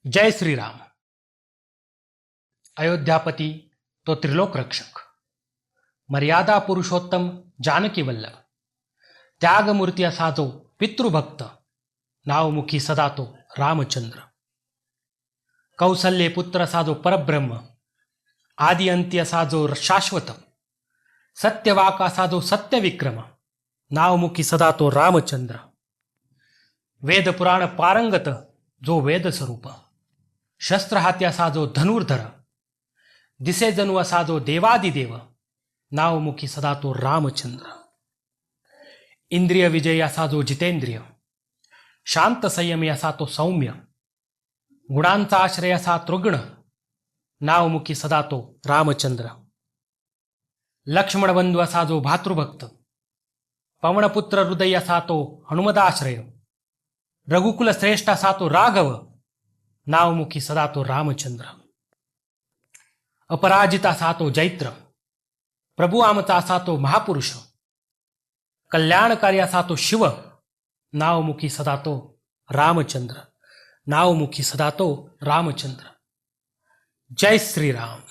जय श्रीराम। अयोध्यापति तो त्रिलोक रक्षक, मर्यादा पुरुषोत्तम जानकी वल्लभ, त्यागमूर्ती असा जो पितृभक्त, नावमुखी सदा तो रामचंद्र, कौसल्ये पुत्र असा जो परब्रह्म, आदि अंती असा जो शाश्वत, सत्यवाक असा जो सत्यविक्रम, नावमुखी सदा तो रामचंद्र, वेद पुराण पारंगत जो वेद स्वरूप, शस्त्र हाती असा जो धनुर्धर, दिसे जणू असा जो देवादिदेव, नावमुखी सदा तो रामचंद्र, इंद्रिय विजयी असा जो जितेंद्रिय, शांत संयमी असा तो सौम्य, गुणांचा आश्रय असा तृग्ण, नावमुखी सदा तो रामचंद्र, लक्ष्मण बंधू असा जो भातृभक्त, पवनपुत्र हृदय असा तो हनुमदाश्रय, रघुकुल श्रेष्ठ असा तो राघव, नावमुखी सदा तो रामचंद्र, अपराजित असा तो जैत्र, प्रभु आमचा असा तो महापुरुष, कल्याणकारी असा तो शिव, नावमुखी सदा तो रामचंद्र, नावमुखी सदा तो रामचंद्र। जय श्रीराम।